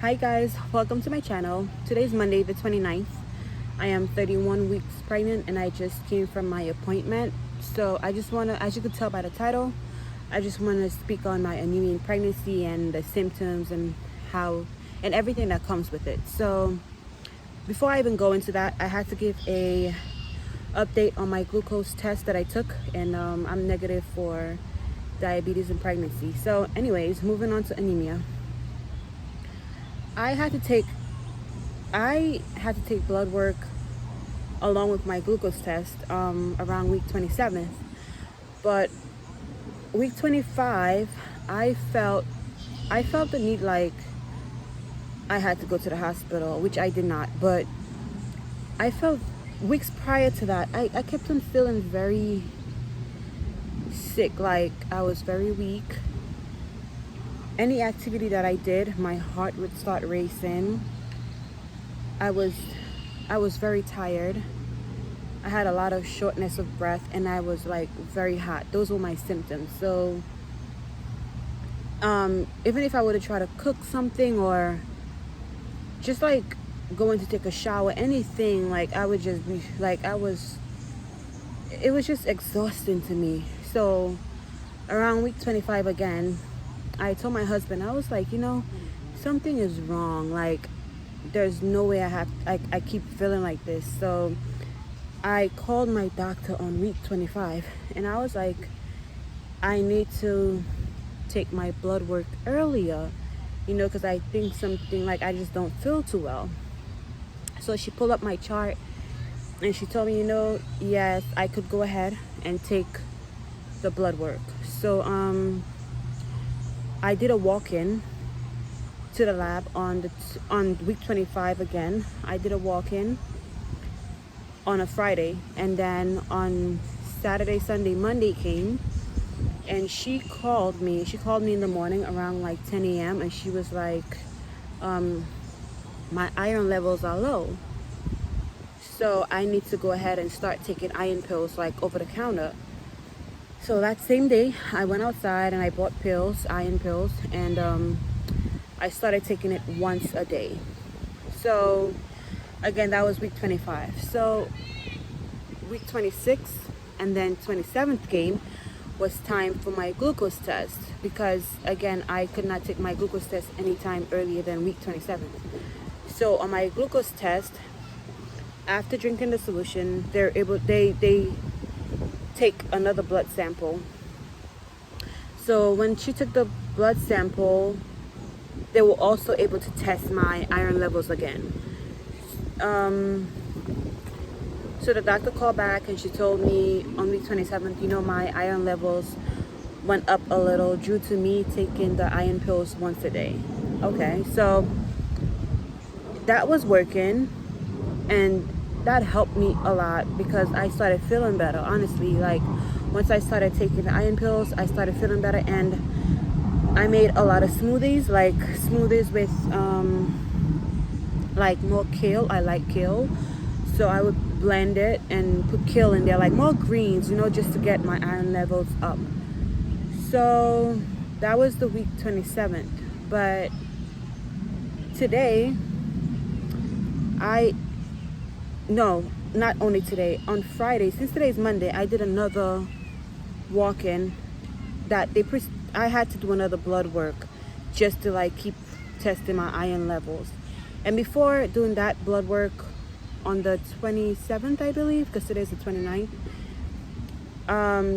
Hi guys, welcome to my channel. Today's Monday the 29th. I am 31 weeks pregnant and I just came from my appointment. So I just want to, as you could tell by the title, I just want to speak on my anemia in pregnancy and the symptoms and how and everything that comes with it. So before I even go into that, I had to give a update on my glucose test that I took, and I'm negative for diabetes in pregnancy. So anyways, moving on to anemia. I had to take blood work along with my glucose test around week 27th. But week 25, I felt the need like I had to go to the hospital, which I did not. But I felt weeks prior to that, I kept on feeling very sick, like I was very weak. Any activity that I did, my heart would start racing. I was very tired. I had a lot of shortness of breath and I was like very hot. Those were my symptoms. So even if I would have tried to cook something or just like going to take a shower, anything, like I would just be like, it was just exhausting to me. So around week 25 again, I told my husband, I was like, something is wrong. Like, there's no way I keep feeling like this. So I called my doctor on week 25 and I was like, I need to take my blood work earlier, because I think something, like I just don't feel too well. So she pulled up my chart and she told me, yes, I could go ahead and take the blood work. So I did a walk-in to the lab on week 25 again. I did a walk-in on a Friday, and then on Saturday, Sunday, Monday came, and she called me in the morning around like 10 a.m. and she was like, my iron levels are low, so I need to go ahead and start taking iron pills, like over the counter. So that same day, I went outside and I bought iron pills, and I started taking it once a day. So again, that was week 25. So week 26 and then 27th came, was time for my glucose test, because again, I could not take my glucose test anytime earlier than week 27. So on my glucose test, after drinking the solution, they take another blood sample. So when she took the blood sample, they were also able to test my iron levels again. So the doctor called back and she told me on week 27th, my iron levels went up a little due to me taking the iron pills once a day. Okay, so that was working, and that helped me a lot because I started feeling better. Honestly, like once I started taking the iron pills, I started feeling better, and I made a lot of smoothies, with like more kale. I like kale, so I would blend it and put kale in there, like more greens, just to get my iron levels up. So that was the week 27th. But today, not only today, on Friday, since today's Monday, I did another walk-in that I had to do another blood work just to like keep testing my iron levels. And before doing that blood work on the 27th, I believe, because today's the 29th,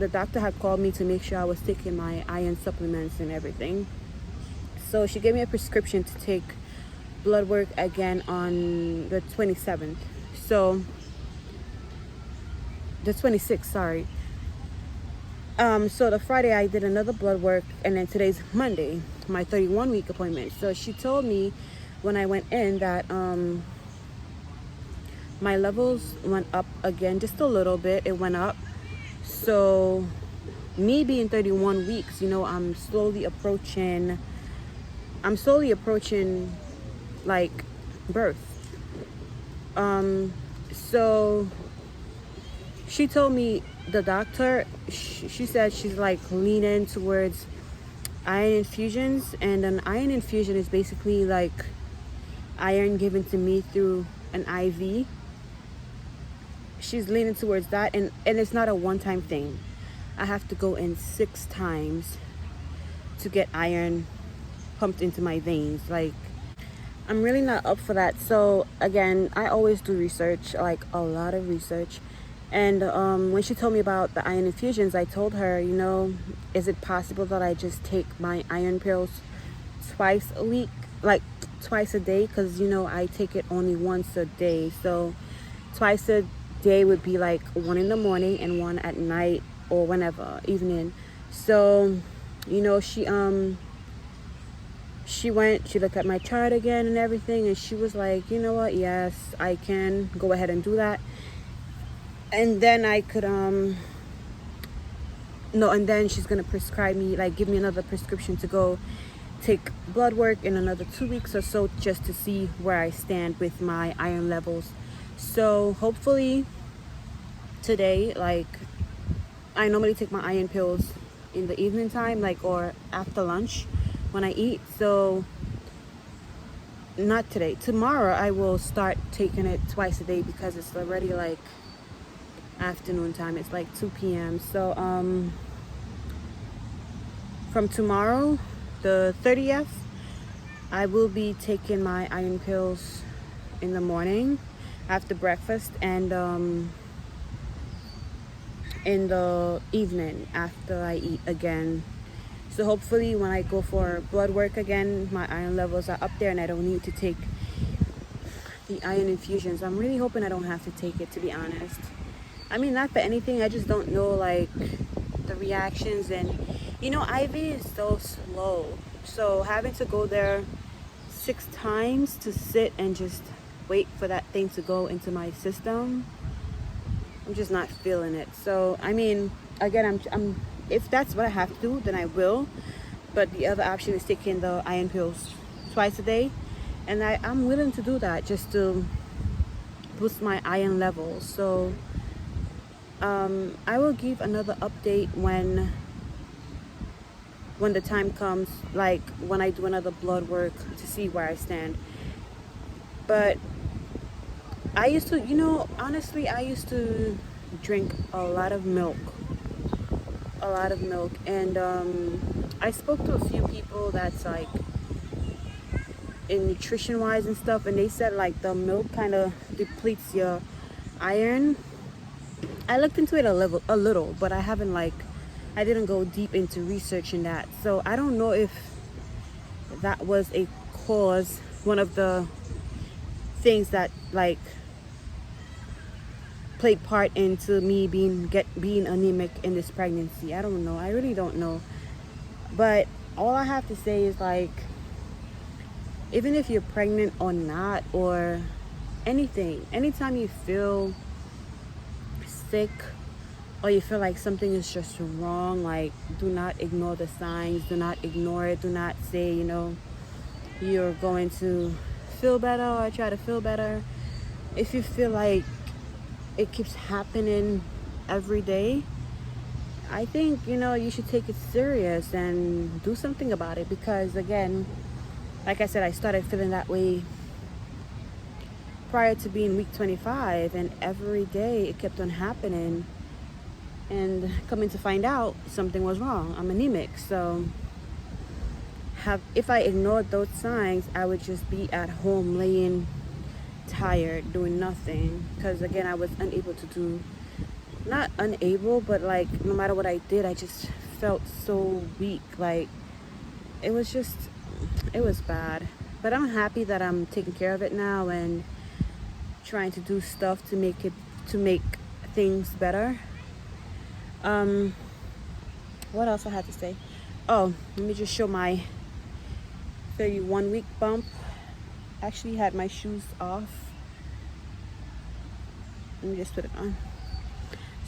the doctor had called me to make sure I was taking my iron supplements and everything. So she gave me a prescription to take blood work again on the 27th. So the 26th, sorry. So the Friday I did another blood work, and then today's Monday, my 31-week appointment. So she told me when I went in that my levels went up again, just a little bit. It went up. So me being 31 weeks, I'm slowly approaching like birth. So she told me, the doctor, she said she's like leaning towards iron infusions, and an iron infusion is basically like iron given to me through an IV. She's leaning towards that, and it's not a one-time thing. I have to go in 6 times to get iron pumped into my veins. Like, I'm really not up for that. So again, I always do research, like a lot of research. And when she told me about the iron infusions, I told her, you know, is it possible that I just take my iron pills twice a week, like twice a day? Because, you know, I take it only once a day. So twice a day would be like one in the morning and one at night or whenever, evening. So, you know, she looked at my chart again and everything, and she was like, you know what, yes, I can go ahead and do that. And then I could and then she's gonna prescribe me, like give me another prescription to go take blood work in another 2 weeks or so, just to see where I stand with my iron levels. So hopefully today, like, I normally take my iron pills in the evening time, like, or after lunch when I eat. So not today, tomorrow I will start taking it twice a day, because it's already like afternoon time. It's like 2 p.m. So from tomorrow, the 30th, I will be taking my iron pills in the morning after breakfast, and in the evening after I eat again. So hopefully when I go for blood work again, my iron levels are up there and I don't need to take the iron infusions. I'm really hoping I don't have to take it, to be honest. I mean, not for anything, I just don't know, like, the reactions. And, you know, IV is so slow. So having to go there 6 times to sit and just wait for that thing to go into my system, I'm just not feeling it. So, I mean, again, I'm if that's what I have to do, then I will. But the other option is taking the iron pills twice a day. And I'm willing to do that just to boost my iron levels. So I will give another update when the time comes, like when I do another blood work, to see where I stand. But I used to, you know, honestly, I used to drink a lot of milk. And I spoke to a few people that's like in nutrition wise and stuff, and they said like the milk kind of depletes your iron. I looked into it a little, but I didn't go deep into researching that. So I don't know if that was a cause, one of the things that like played part into me being anemic in this pregnancy. I don't know. I really don't know. But all I have to say is, like, even if you're pregnant or not, or anything, anytime you feel sick or you feel like something is just wrong, like, do not ignore the signs. Do not ignore it. Do not say, you know, you're going to feel better or try to feel better. If you feel like it keeps happening every day, I think, you know, you should take it serious and do something about it. Because again, like I said, I started feeling that way prior to being week 25, and every day it kept on happening, and coming to find out something was wrong. I'm anemic. So if I ignored those signs, I would just be at home laying tired, doing nothing. Because again, I was unable to do, not unable, but like no matter what I did, I just felt so weak. Like it was bad. But I'm happy that I'm taking care of it now and trying to do stuff to make things better. What else I had to say? Oh, let me just show my 31-week bump. Actually had my shoes off. Let me just put it on.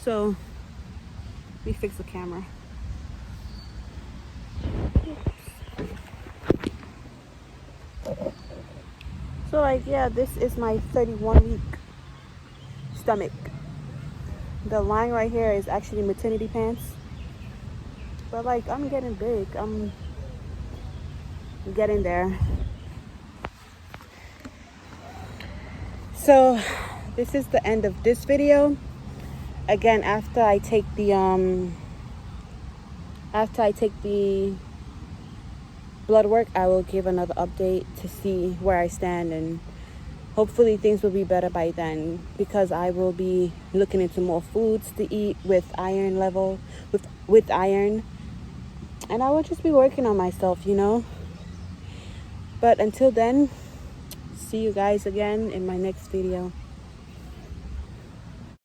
So let me fix the camera. So like, yeah, this is my 31-week stomach. The line right here is actually maternity pants. But like, I'm getting big. I'm getting there. So this is the end of this video. Again, after I take the blood work, I will give another update to see where I stand, and hopefully things will be better by then, because I will be looking into more foods to eat with iron level, with iron, and I will just be working on myself, you know. But until then, see you guys again in my next video.